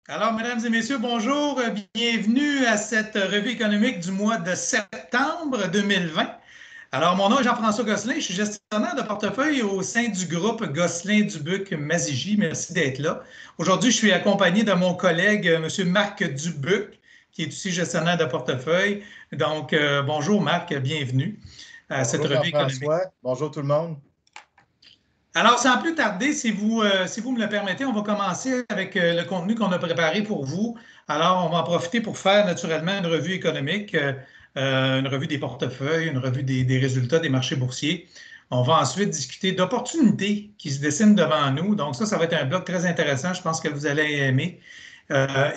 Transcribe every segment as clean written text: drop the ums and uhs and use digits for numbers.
Alors, mesdames et messieurs, bonjour. Bienvenue à cette revue économique du mois de septembre 2020. Alors, mon nom est Jean-François Gosselin. Je suis gestionnaire de portefeuille au sein du groupe Gosselin-Dubuc-Mazigi. Merci d'être là. Aujourd'hui, je suis accompagné de mon collègue, M. Marc Dubuc, qui est aussi gestionnaire de portefeuille. Donc, bonjour Marc, bienvenue à cette Bonjour revue économique. Jean-François, bonjour tout le monde. Alors, sans plus tarder, si vous me le permettez, on va commencer avec le contenu qu'on a préparé pour vous. Alors, on va en profiter pour faire naturellement une revue économique, une revue des portefeuilles, une revue des résultats des marchés boursiers. On va ensuite discuter d'opportunités qui se dessinent devant nous. Donc, ça va être un bloc très intéressant. Je pense que vous allez aimer.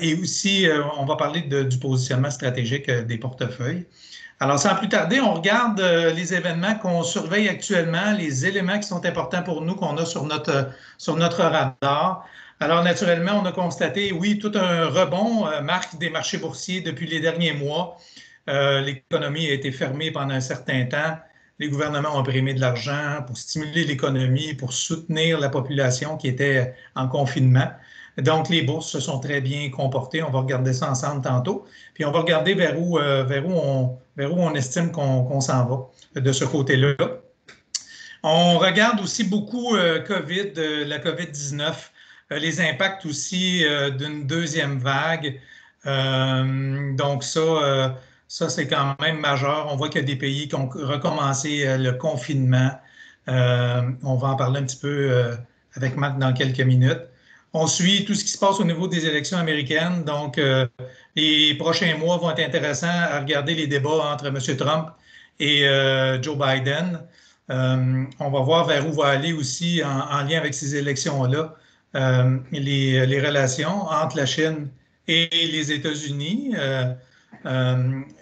Et aussi, on va parler du positionnement stratégique des portefeuilles. Alors, sans plus tarder, on regarde les événements qu'on surveille actuellement, les éléments qui sont importants pour nous, qu'on a sur notre radar. Alors, naturellement, on a constaté, oui, tout un rebond, marque des marchés boursiers depuis les derniers mois. L'économie a été fermée pendant un certain temps. Les gouvernements ont imprimé de l'argent pour stimuler l'économie, pour soutenir la population qui était en confinement. Donc, les bourses se sont très bien comportées. On va regarder ça ensemble tantôt. Puis, on va regarder vers où on estime qu'on s'en va de ce côté-là. On regarde aussi beaucoup COVID, la COVID-19, les impacts aussi d'une deuxième vague. Donc, ça, c'est quand même majeur. On voit qu'il y a des pays qui ont recommencé le confinement. On va en parler un petit peu avec Marc dans quelques minutes. On suit tout ce qui se passe au niveau des élections américaines. Donc, les prochains mois vont être intéressants à regarder les débats entre M. Trump et Joe Biden. On va voir vers où va aller aussi, en lien avec ces élections-là, les relations entre la Chine et les États-Unis.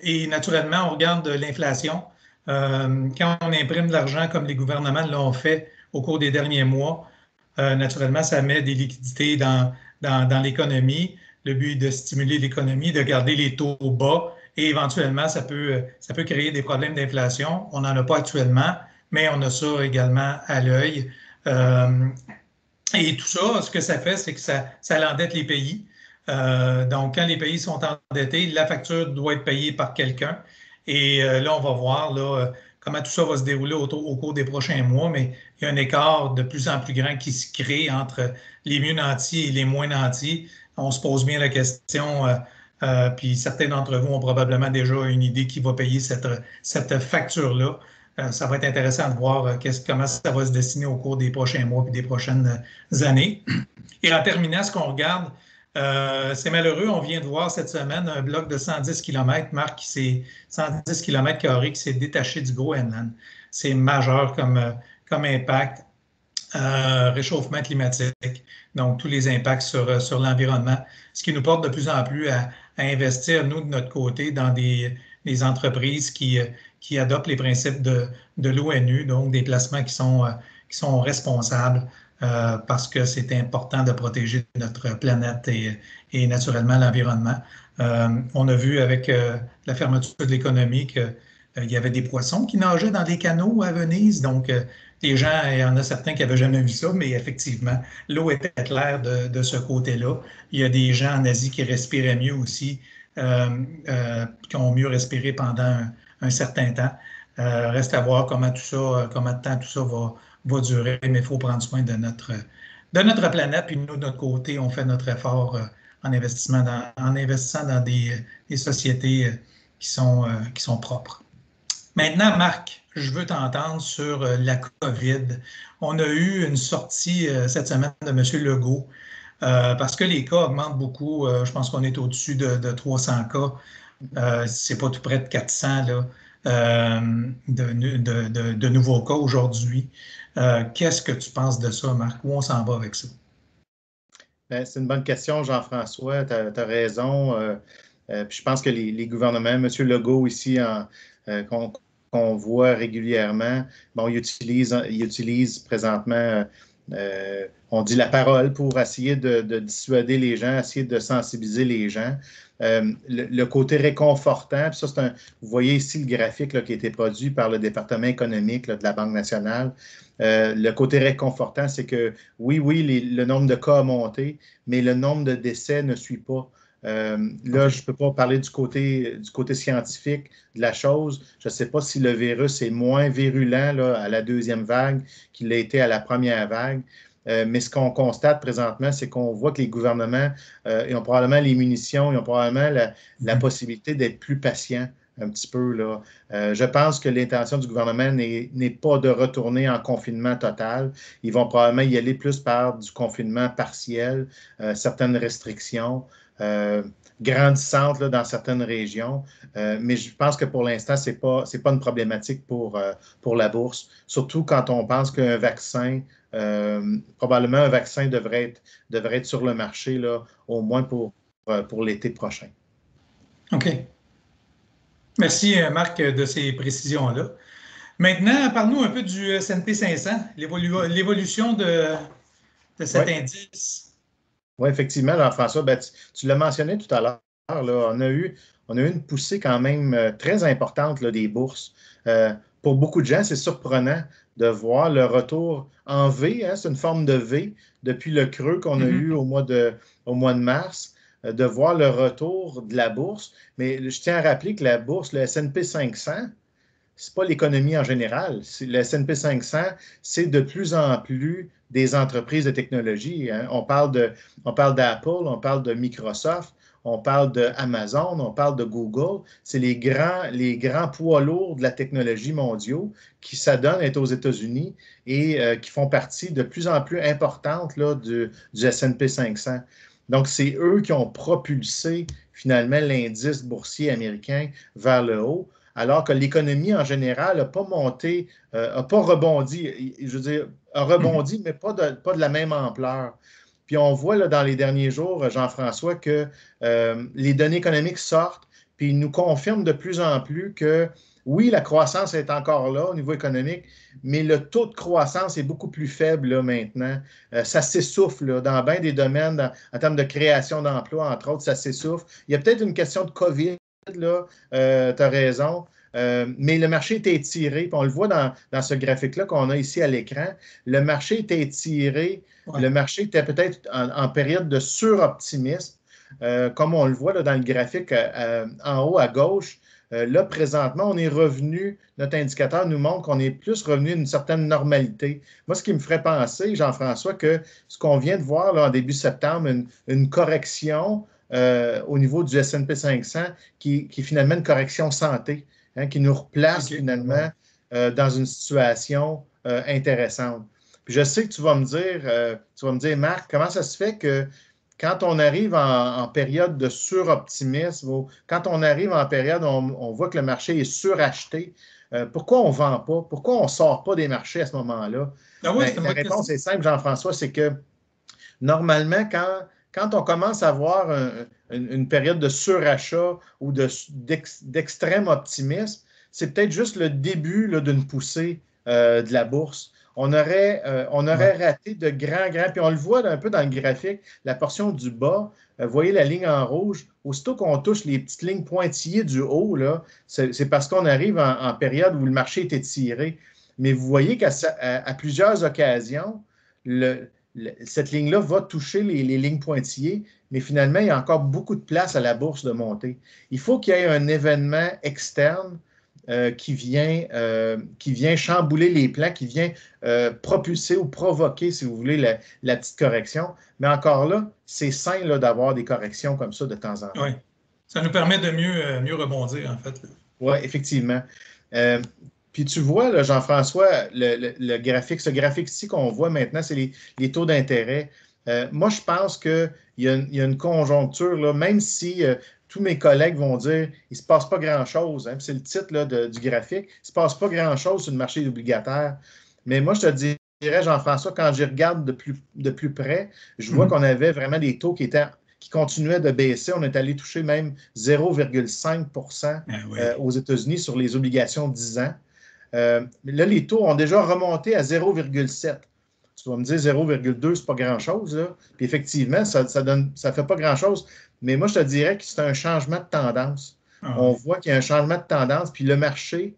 Et naturellement, on regarde l'inflation. Quand on imprime de l'argent comme les gouvernements l'ont fait au cours des derniers mois, naturellement, ça met des liquidités dans l'économie. Le but est de stimuler l'économie, de garder les taux bas et éventuellement, ça peut créer des problèmes d'inflation. On n'en a pas actuellement, mais on a ça également à l'œil. Euh, et tout ça, ce que ça fait, c'est que ça endette les pays. Donc, quand les pays sont endettés, la facture doit être payée par quelqu'un. Et là, on va voir là, comment tout ça va se dérouler au cours des prochains mois, mais il y a un écart de plus en plus grand qui se crée entre les mieux nantis et les moins nantis. On se pose bien la question, puis certains d'entre vous ont probablement déjà une idée qui va payer cette facture-là. Ça va être intéressant de voir comment ça va se dessiner au cours des prochains mois et des prochaines années. Et en terminant, ce qu'on regarde, c'est malheureux, on vient de voir cette semaine un bloc de 110 km, Marc, 110 km² qui s'est détaché du Groenland. C'est majeur comme impact. Réchauffement climatique, donc tous les impacts sur l'environnement, ce qui nous porte de plus en plus à investir, nous, de notre côté, dans des entreprises qui adoptent les principes de l'ONU, donc des placements qui sont responsables, parce que c'est important de protéger notre planète et naturellement l'environnement. On a vu avec la fermeture de l'économie qu'il y avait des poissons qui nageaient dans des canaux à Venise, donc les gens, il y en a certains qui n'avaient jamais vu ça, mais effectivement, l'eau était claire de ce côté-là. Il y a des gens en Asie qui respiraient mieux aussi, qui ont mieux respiré pendant un certain temps. Reste à voir comment de temps tout ça va durer, mais il faut prendre soin de notre planète. Puis nous, de notre côté, on fait notre effort en investissant dans des sociétés qui sont propres. Maintenant, Marc, je veux t'entendre sur la COVID. On a eu une sortie cette semaine de M. Legault parce que les cas augmentent beaucoup. Je pense qu'on est au-dessus de 300 cas. C'est pas tout près de 400 là, de nouveaux cas aujourd'hui. Qu'est-ce que tu penses de ça, Marc? Où on s'en va avec ça? C'est une bonne question, Jean-François. Tu as raison. Puis je pense que les gouvernements, M. Legault ici, qu'on voit régulièrement, bon, il utilise présentement on dit la parole pour essayer de dissuader les gens, essayer de sensibiliser les gens. Le côté réconfortant, puis ça, vous voyez ici le graphique là, qui a été produit par le département économique là, de la Banque nationale. Le côté réconfortant, c'est que oui, le nombre de cas a monté, mais le nombre de décès ne suit pas. Là, je ne peux pas parler du côté scientifique de la chose. Je ne sais pas si le virus est moins virulent là, à la deuxième vague qu'il l'a été à la première vague. Mais ce qu'on constate présentement, c'est qu'on voit que les gouvernements ils ont probablement les munitions, ils ont probablement la possibilité d'être plus patients un petit peu, là. Je pense que l'intention du gouvernement n'est pas de retourner en confinement total. Ils vont probablement y aller plus par du confinement partiel, certaines restrictions. Grandissantes là, dans certaines régions. Mais je pense que pour l'instant, ce n'est pas une problématique pour la bourse, surtout quand on pense qu'un vaccin, probablement un vaccin devrait être sur le marché là, au moins pour l'été prochain. OK. Merci, Marc, de ces précisions-là. Maintenant, parle-nous un peu du S&P 500, l'évolution de cet indice. Oui, effectivement, Jean-François, ben, tu l'as mentionné tout à l'heure, là, on a eu une poussée quand même très importante là, des bourses. Pour beaucoup de gens, c'est surprenant de voir le retour en V, hein, c'est une forme de V, depuis le creux qu'on a eu au mois de mars, de voir le retour de la bourse. Mais je tiens à rappeler que la bourse, le S&P 500, ce n'est pas l'économie en général. Le S&P 500, c'est de plus en plus des entreprises de technologie. Hein. On parle d'Apple, on parle de Microsoft, on parle d'Amazon, on parle de Google. C'est les grands poids lourds de la technologie mondiaux qui s'adonnent à être aux États-Unis et qui font partie de plus en plus importante là, du S&P 500. Donc, c'est eux qui ont propulsé finalement l'indice boursier américain vers le haut, alors que l'économie en général n'a pas monté, n'a pas rebondi, je veux dire, a rebondi, mais pas de la même ampleur. Puis on voit là, dans les derniers jours, Jean-François, que les données économiques sortent, puis ils nous confirment de plus en plus que oui, la croissance est encore là au niveau économique, mais le taux de croissance est beaucoup plus faible là, maintenant. Ça s'essouffle là, dans bien des domaines, en termes de création d'emplois, entre autres, ça s'essouffle. Il y a peut-être une question de COVID. Tu as raison. Mais le marché était étiré, puis on le voit dans ce graphique-là qu'on a ici à l'écran. Le marché était étiré, le marché était peut-être en période de suroptimisme, comme on le voit là, dans le graphique en haut à gauche. Là, présentement, on est revenu, notre indicateur nous montre qu'on est plus revenu à une certaine normalité. Moi, ce qui me ferait penser, Jean-François, que ce qu'on vient de voir là, en début septembre, une correction au niveau du S&P 500 qui est finalement une correction santé, hein, qui nous replace finalement dans une situation intéressante. Puis je sais que tu vas me dire, Marc, comment ça se fait que quand on arrive en période de suroptimisme ou quand on arrive en période où on voit que le marché est suracheté, pourquoi on ne vend pas? Pourquoi on ne sort pas des marchés à ce moment-là? Ah oui, La réponse est simple, Jean-François, c'est que normalement, quand on commence à avoir une période de surachat ou d'extrême optimisme, c'est peut-être juste le début d'une poussée de la bourse. On aurait raté de grands, puis on le voit un peu dans le graphique, la portion du bas, vous voyez la ligne en rouge, aussitôt qu'on touche les petites lignes pointillées du haut, là, c'est parce qu'on arrive en période où le marché est étiré. Mais vous voyez qu'à plusieurs occasions, cette ligne-là va toucher les lignes pointillées, mais finalement, il y a encore beaucoup de place à la bourse de monter. Il faut qu'il y ait un événement externe qui vient chambouler les plans, qui vient propulser ou provoquer, si vous voulez, la petite correction. Mais encore là, c'est sain là, d'avoir des corrections comme ça de temps en temps. Oui, ça nous permet de mieux rebondir, en fait. Oui, effectivement. Puis tu vois, là, Jean-François, le graphique, ce graphique-ci qu'on voit maintenant, c'est les taux d'intérêt. Moi, je pense qu'il y a une conjoncture, là, même si tous mes collègues vont dire il ne se passe pas grand-chose, hein, c'est le titre là, du graphique, il ne se passe pas grand-chose sur le marché obligataire. Mais moi, je te dirais, Jean-François, quand j'y regarde de plus près, je vois qu'on avait vraiment des taux qui continuaient de baisser. On est allé toucher même 0,5 aux États-Unis sur les obligations de 10 ans. Là, les taux ont déjà remonté à 0,7. Tu vas me dire 0,2, c'est pas grand-chose, là. Puis effectivement, ça fait pas grand-chose. Mais moi, je te dirais que c'est un changement de tendance. Ah On oui. voit qu'il y a un changement de tendance, puis le marché,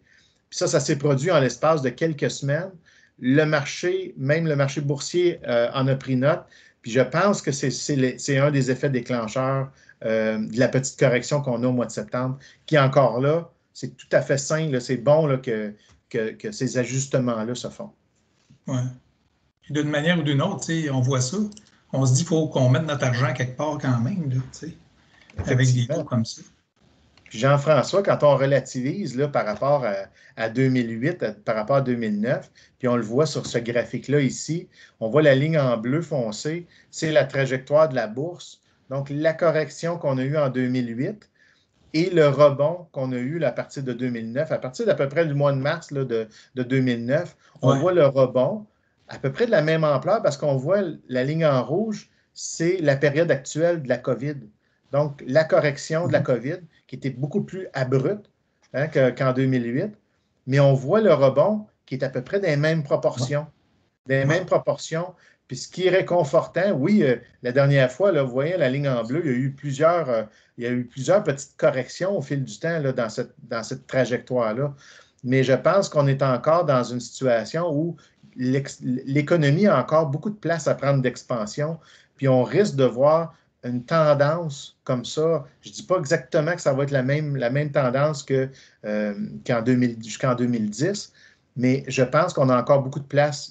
puis ça s'est produit en l'espace de quelques semaines. Le marché, même le marché boursier, en a pris note. Puis je pense que c'est un des effets déclencheurs de la petite correction qu'on a au mois de septembre, qui est encore là. C'est tout à fait sain, là. C'est bon là, que ces ajustements-là se font. Ouais. Puis d'une manière ou d'une autre, tu sais, on voit ça. On se dit qu'il faut qu'on mette notre argent quelque part quand même, là, tu sais, avec des taux Effectivement. comme ça. Puis Jean-François, quand on relativise là, par rapport à 2008, par rapport à 2009, puis on le voit sur ce graphique-là ici, on voit la ligne en bleu foncé, c'est la trajectoire de la bourse. Donc, la correction qu'on a eue en 2008 et le rebond qu'on a eu là, à partir de 2009, à partir d'à peu près du mois de mars là, de 2009, on Ouais. voit le rebond à peu près de la même ampleur parce qu'on voit la ligne en rouge, c'est la période actuelle de la COVID. Donc, la correction de la Mhm. COVID, qui était beaucoup plus abrupte hein, qu'en 2008, mais on voit le rebond qui est à peu près des mêmes Ouais. proportions. Des Ouais. mêmes proportions. Puis ce qui est réconfortant, oui, la dernière fois, là, vous voyez la ligne en bleu, il y a eu plusieurs petites corrections au fil du temps là, dans cette trajectoire-là. Mais je pense qu'on est encore dans une situation où l'économie a encore beaucoup de place à prendre d'expansion, puis on risque de voir une tendance comme ça. Je ne dis pas exactement que ça va être la même tendance jusqu'en 2010, mais je pense qu'on a encore beaucoup de place.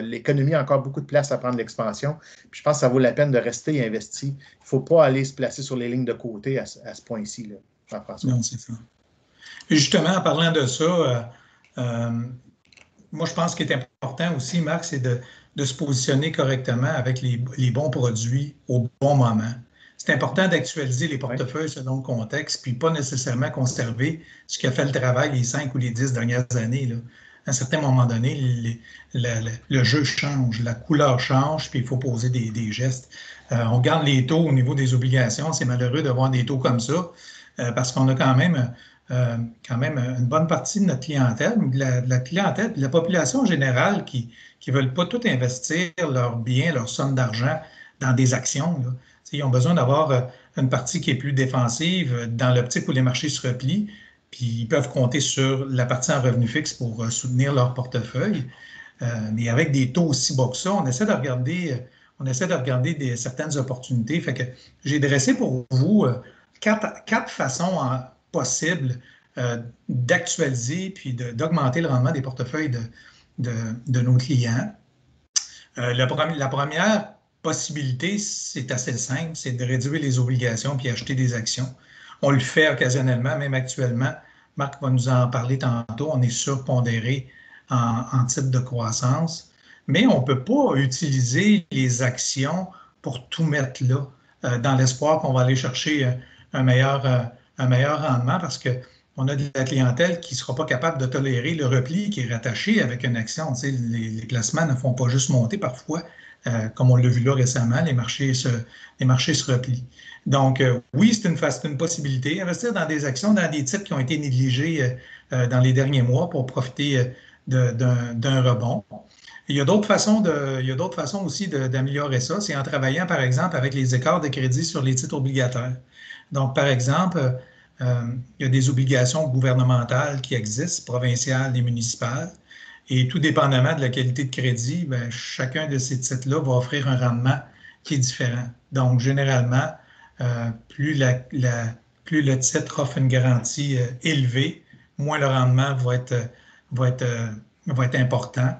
L'économie a encore beaucoup de place à prendre l'expansion. Puis je pense que ça vaut la peine de rester investi. Il ne faut pas aller se placer sur les lignes de côté à ce point-ci, là, Jean-François. Non, c'est ça. Et justement, en parlant de ça, euh, moi, je pense qu'il est important aussi, Marc, c'est de se positionner correctement avec les bons produits au bon moment. C'est important d'actualiser les Oui, portefeuilles selon le contexte, puis pas nécessairement conserver ce qui a fait le travail les 5 ou les 10 dernières années, là. À un certain moment donné, le jeu change, la couleur change, puis il faut poser des gestes. On garde les taux au niveau des obligations. C'est malheureux de voir des taux comme ça, parce qu'on a quand même une bonne partie de notre clientèle, de la clientèle, de la population générale qui ne veulent pas tout investir leurs biens, leur somme d'argent dans des actions, là. Ils ont besoin d'avoir une partie qui est plus défensive dans l'optique où les marchés se replient, puis ils peuvent compter sur la partie en revenu fixe pour soutenir leur portefeuille. Mais avec des taux aussi bas que ça, on essaie de regarder certaines opportunités. Fait que j'ai dressé pour vous quatre façons possibles d'actualiser puis d'augmenter le rendement des portefeuilles de nos clients. La première possibilité, c'est assez simple, c'est de réduire les obligations puis acheter des actions. On le fait occasionnellement, même actuellement. Marc va nous en parler tantôt. On est surpondéré en type de croissance, mais on ne peut pas utiliser les actions pour tout mettre là, dans l'espoir qu'on va aller chercher un meilleur, euh, un meilleur rendement parce que on a de la clientèle qui ne sera pas capable de tolérer le repli qui est rattaché avec une action. Tu sais, les placements ne font pas juste monter parfois, comme on l'a vu là récemment, les marchés se replient. Donc, oui, c'est une possibilité. Investir dans des actions, dans des titres qui ont été négligés dans les derniers mois pour profiter d'un rebond. Il y a d'autres façons aussi d'améliorer ça. C'est en travaillant, par exemple, avec les écarts de crédit sur les titres obligataires. Donc, par exemple, il y a des obligations gouvernementales qui existent, provinciales et municipales. Et tout dépendamment de la qualité de crédit, bien, chacun de ces titres-là va offrir un rendement qui est différent. Donc, généralement, plus le titre offre une garantie élevée, moins le rendement va être, euh, va être important.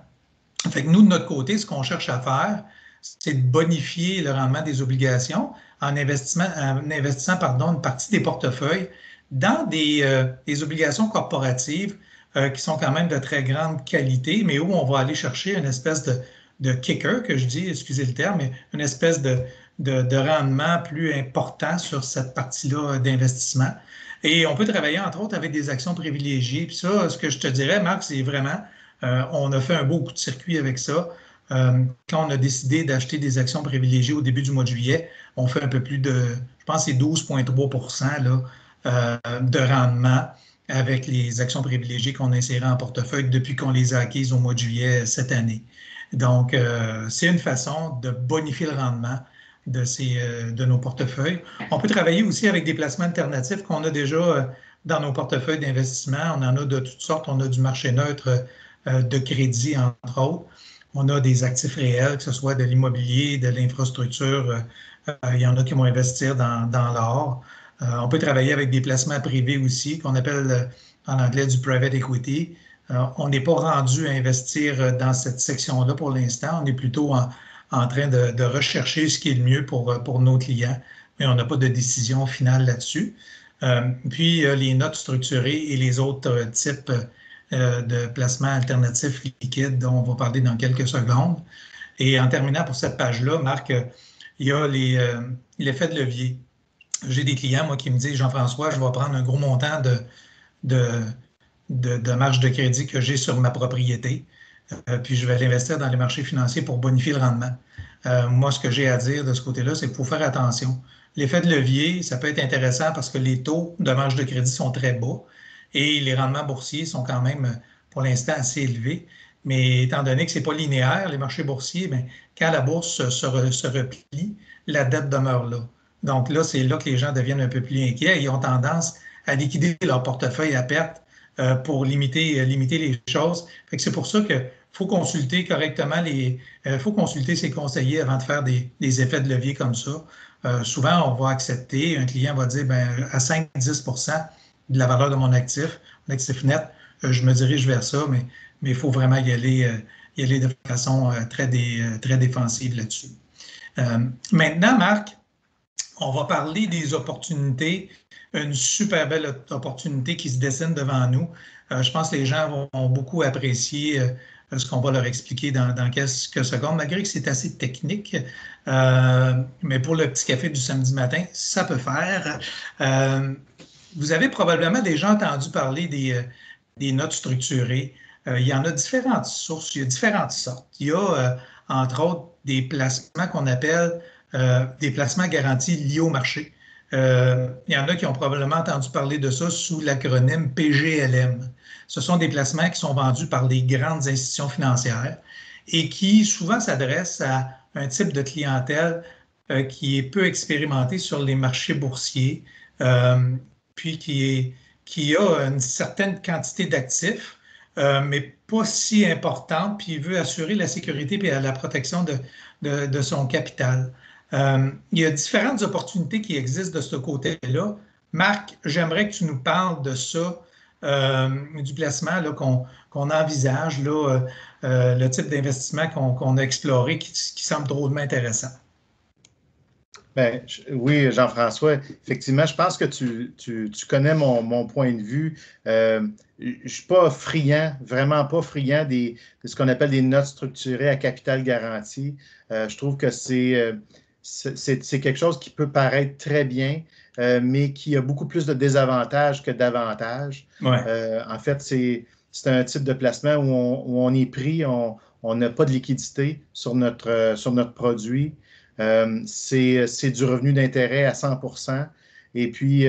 Fait que nous, de notre côté, ce qu'on cherche à faire, c'est de bonifier le rendement des obligations en investissant une partie des portefeuilles dans des obligations corporatives qui sont quand même de très grande qualité, mais où on va aller chercher une espèce de kicker, que je dis, excusez le terme, mais une espèce de rendement plus important sur cette partie-là d'investissement. Et on peut travailler, entre autres, avec des actions privilégiées. Puis ça, ce que je te dirais, Marc, c'est vraiment on a fait un beau coup de circuit avec ça. Quand on a décidé d'acheter des actions privilégiées au début du mois de juillet, on fait un peu plus de, je pense, c'est 12,3 là, de rendement avec les actions privilégiées qu'on a insérées en portefeuille depuis qu'on les a acquises au mois de juillet cette année. Donc, c'est une façon de bonifier le rendement de nos portefeuilles. On peut travailler aussi avec des placements alternatifs qu'on a déjà dans nos portefeuilles d'investissement. On en a de toutes sortes. On a du marché neutre de crédit, entre autres. On a des actifs réels, que ce soit de l'immobilier, de l'infrastructure. Il y en a qui vont investir dans l'or. On peut travailler avec des placements privés aussi, qu'on appelle en anglais du private equity. On n'est pas rendu à investir dans cette section-là pour l'instant. On est plutôt en train de rechercher ce qui est le mieux pour nos clients, mais on n'a pas de décision finale là-dessus. Puis, les notes structurées et les autres types de placements alternatifs liquides dont on va parler dans quelques secondes. Et en terminant pour cette page-là, Marc, il y a l'effet de levier. J'ai des clients, moi, qui me disent, Jean-François, je vais prendre un gros montant de marge de crédit que j'ai sur ma propriété, puis je vais l'investir dans les marchés financiers pour bonifier le rendement. Moi, ce que j'ai à dire de ce côté-là, c'est qu'il faut faire attention. L'effet de levier, ça peut être intéressant parce que les taux de marge de crédit sont très bas et les rendements boursiers sont quand même, pour l'instant, assez élevés. Mais étant donné que ce n'est pas linéaire, les marchés boursiers, bien, quand la bourse se replie, la dette demeure là. Donc là, c'est là que les gens deviennent un peu plus inquiets. Ils ont tendance à liquider leur portefeuille à perte pour limiter les choses. C'est pour ça qu'il faut consulter correctement faut consulter ses conseillers avant de faire des effets de levier comme ça. Souvent, on va accepter, un client va dire ben, à 5-10 de la valeur de mon actif net, je me dirige vers ça, mais il faut vraiment y aller de façon très défensive là-dessus. Maintenant, Marc, on va parler des opportunités, une super belle opportunité qui se dessine devant nous. Je pense que les gens vont beaucoup apprécier ce qu'on va leur expliquer dans quelques secondes, malgré que c'est assez technique. Mais pour le petit café du samedi matin, ça peut faire. Vous avez probablement déjà entendu parler des notes structurées. Il y en a différentes sources, il y a différentes sortes. Il y a, entre autres, des placements qu'on appelle des placements garantis liés au marché. Il y en a qui ont probablement entendu parler de ça sous l'acronyme PGLM. Ce sont des placements qui sont vendus par les grandes institutions financières et qui souvent s'adressent à un type de clientèle qui est peu expérimenté sur les marchés boursiers, puis qui a une certaine quantité d'actifs, mais pas si importante, puis il veut assurer la sécurité et la protection de son capital. Il y a différentes opportunités qui existent de ce côté-là. Marc, j'aimerais que tu nous parles de ça, du placement qu'on envisage, le type d'investissement qu'on a exploré qui semble drôlement intéressant. Ben, oui, Jean-François, effectivement, je pense que tu connais mon point de vue. Je ne suis pas friand, vraiment pas friand de ce qu'on appelle des notes structurées à capital garanti. Je trouve que c'est quelque chose qui peut paraître très bien, mais qui a beaucoup plus de désavantages que d'avantages. Ouais. En fait, c'est un type de placement où on est pris, on n'a pas de liquidité sur notre produit. C'est du revenu d'intérêt à 100%. Et puis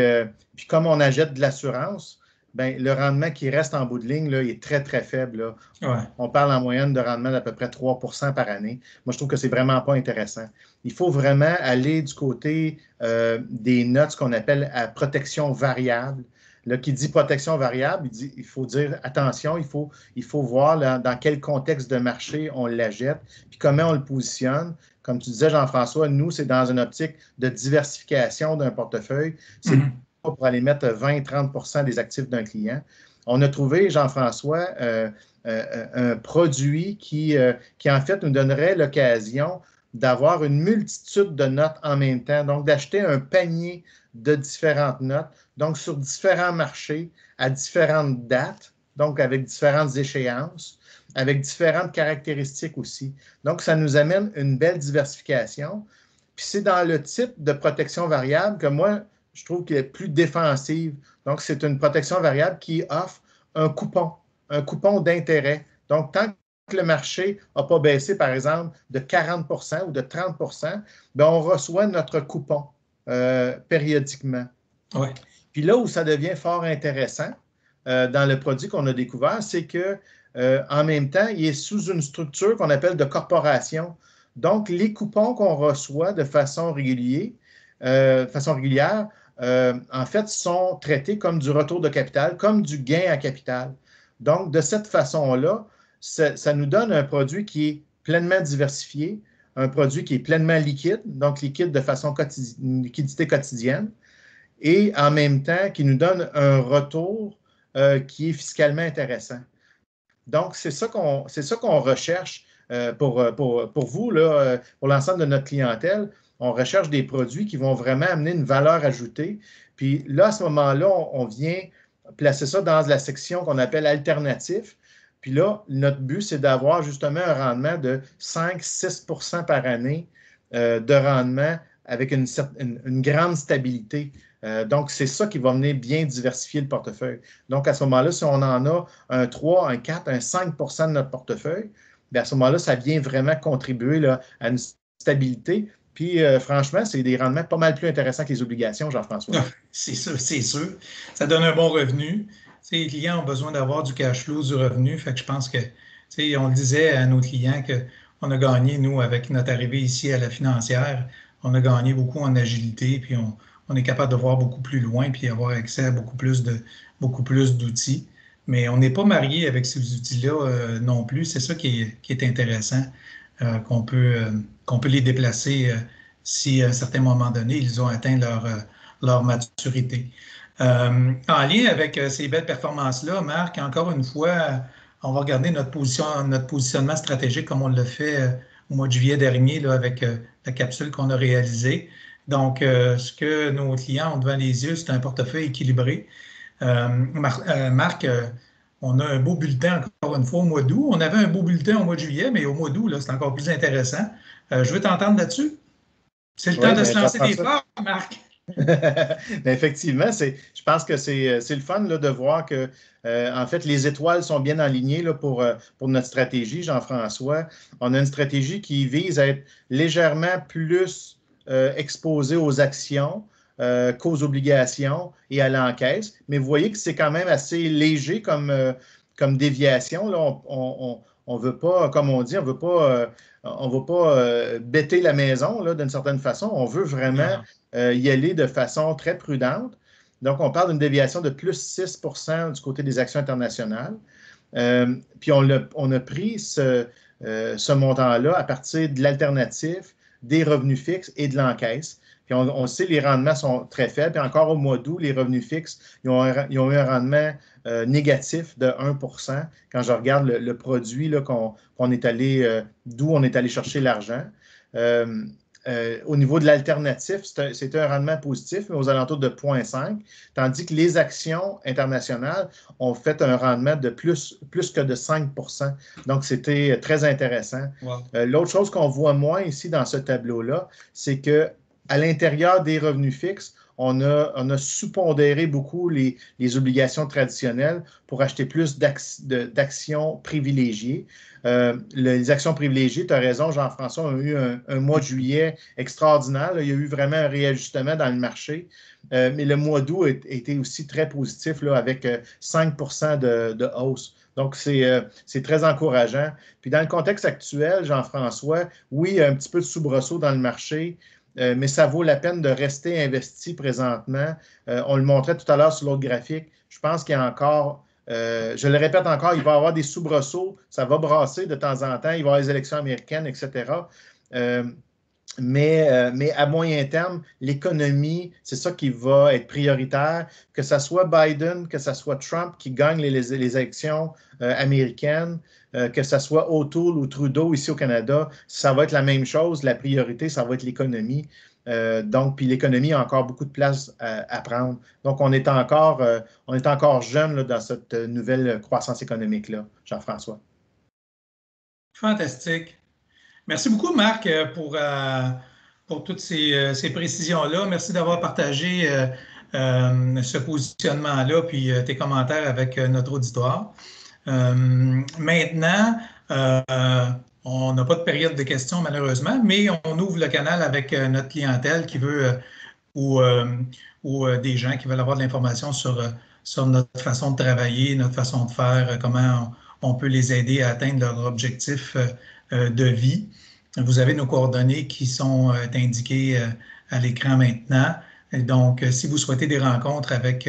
comme on achète de l'assurance, ben, le rendement qui reste en bout de ligne là, est très, très faible. Là. Ouais. On parle en moyenne de rendement d'à peu près 3% par année. Moi, je trouve que c'est vraiment pas intéressant. Il faut vraiment aller du côté des notes, ce qu'on appelle à protection variable. Là, qui dit protection variable, il faut dire attention, il faut voir là, dans quel contexte de marché on l'achète, puis comment on le positionne. Comme tu disais, Jean-François, nous, c'est dans une optique de diversification d'un portefeuille. C'est pas pour aller mettre 20-30% des actifs d'un client. On a trouvé, Jean-François, un produit qui, en fait, nous donnerait l'occasion d'avoir une multitude de notes en même temps, donc d'acheter un panier de différentes notes, donc sur différents marchés, à différentes dates, donc avec différentes échéances, avec différentes caractéristiques aussi. Donc, ça nous amène une belle diversification. Puis c'est dans le type de protection variable que moi, je trouve qu'elle est plus défensive. Donc, c'est une protection variable qui offre un coupon d'intérêt. Donc, tant que le marché n'a pas baissé, par exemple, de 40% ou de 30%, bien, on reçoit notre coupon périodiquement. Ouais. Puis là où ça devient fort intéressant dans le produit qu'on a découvert, c'est que en même temps, il est sous une structure qu'on appelle de corporation. Donc, les coupons qu'on reçoit de façon régulière, en fait, sont traités comme du retour de capital, comme du gain à capital. Donc, de cette façon-là, ça nous donne un produit qui est pleinement diversifié, un produit qui est pleinement liquide, donc liquide de façon liquidité quotidienne, et en même temps qui nous donne un retour qui est fiscalement intéressant. Donc, c'est ça qu'on recherche pour vous, là, pour l'ensemble de notre clientèle. On recherche des produits qui vont vraiment amener une valeur ajoutée. Puis là, à ce moment-là, on vient placer ça dans la section qu'on appelle alternatif. Puis là, notre but, c'est d'avoir justement un rendement de 5-6 % par année de rendement avec une grande stabilité. Donc, c'est ça qui va venir bien diversifier le portefeuille. Donc, à ce moment-là, si on en a un 3, un 4, un 5 % de notre portefeuille, bien à ce moment-là, ça vient vraiment contribuer là, à une stabilité. Puis, franchement, c'est des rendements pas mal plus intéressants que les obligations, Jean-François. C'est sûr, c'est sûr. Ça donne un bon revenu. Les clients ont besoin d'avoir du cash flow, du revenu. Fait que je pense que, on le disait à nos clients qu'on a gagné, nous, avec notre arrivée ici à la financière, on a gagné beaucoup en agilité, puis on est capable de voir beaucoup plus loin, puis avoir accès à beaucoup plus d'outils. Mais on n'est pas marié avec ces outils-là non plus. C'est ça qui est intéressant, qu'on peut les déplacer si à un certain moment donné, ils ont atteint leur maturité. En lien avec ces belles performances-là, Marc, encore une fois, on va regarder notre positionnement stratégique comme on l'a fait au mois de juillet dernier là, avec la capsule qu'on a réalisée. Donc, ce que nos clients ont devant les yeux, c'est un portefeuille équilibré. Marc, on a un beau bulletin, encore une fois, au mois d'août. On avait un beau bulletin au mois de juillet, mais au mois d'août, c'est encore plus intéressant. Je veux t'entendre là-dessus. C'est le temps de se lancer des fleurs, Marc. Effectivement, je pense que c'est le fun là, de voir que, en fait, les étoiles sont bien alignées là, pour notre stratégie, Jean-François. On a une stratégie qui vise à être légèrement plus exposée aux actions qu'aux obligations et à l'encaisse. Mais vous voyez que c'est quand même assez léger comme déviation. Là. On veut pas, comme on dit, on veut pas bêter la maison d'une certaine façon. On veut vraiment y aller de façon très prudente. Donc, on parle d'une déviation de plus 6 % du côté des actions internationales. Puis, on a pris ce montant-là à partir de l'alternatif, des revenus fixes et de l'encaisse. Puis, on sait que les rendements sont très faibles. Puis, encore au mois d'août, les revenus fixes, ils ont eu un rendement négatif de 1 % quand je regarde le produit là, d'où on est allé chercher l'argent. Au niveau de l'alternatif, c'était un rendement positif, mais aux alentours de 0,5, tandis que les actions internationales ont fait un rendement de plus que de 5 %. Donc, c'était très intéressant. Wow. L'autre chose qu'on voit moins ici dans ce tableau-là, c'est qu'à l'intérieur des revenus fixes, on a sous-pondéré beaucoup les obligations traditionnelles pour acheter plus d'actions privilégiées. Les actions privilégiées, tu as raison, Jean-François, ont eu un mois de juillet extraordinaire. Là. Il y a eu vraiment un réajustement dans le marché. Mais le mois d'août a été aussi très positif là, avec 5 % de hausse. Donc, c'est très encourageant. Puis, dans le contexte actuel, Jean-François, oui, il y a un petit peu de soubresaut dans le marché. Mais ça vaut la peine de rester investi présentement. On le montrait tout à l'heure sur l'autre graphique. Je pense qu'il y a encore, je le répète encore, il va y avoir des soubresauts. Ça va brasser de temps en temps. Il va y avoir les élections américaines, etc. Mais à moyen terme, l'économie, c'est ça qui va être prioritaire. Que ce soit Biden, que ce soit Trump qui gagne les élections américaines, que ce soit O'Toole ou Trudeau ici au Canada, ça va être la même chose. La priorité, ça va être l'économie. Donc, puis l'économie a encore beaucoup de place à prendre. Donc, on est encore jeune là, dans cette nouvelle croissance économique-là, Jean-François. Fantastique. Merci beaucoup, Marc, pour toutes ces précisions-là. Merci d'avoir partagé ce positionnement-là puis tes commentaires avec notre auditoire. Maintenant, on n'a pas de période de questions, malheureusement, mais on ouvre le canal avec notre clientèle qui veut ou des gens qui veulent avoir de l'information sur notre façon de travailler, notre façon de faire, comment on peut les aider à atteindre leur objectif de vie. Vous avez nos coordonnées qui sont indiquées à l'écran maintenant. Et donc, si vous souhaitez des rencontres avec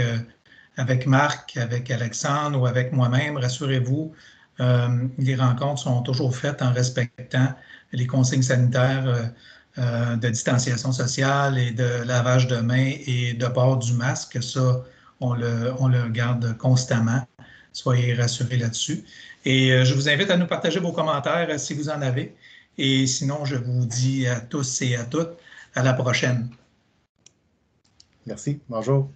Marc, avec Alexandre ou avec moi-même, rassurez-vous, les rencontres sont toujours faites en respectant les consignes sanitaires de distanciation sociale et de lavage de mains et de port du masque. Ça, on le garde constamment. Soyez rassurés là-dessus. Et je vous invite à nous partager vos commentaires si vous en avez. Et sinon, je vous dis à tous et à toutes à la prochaine. Merci. Bonjour.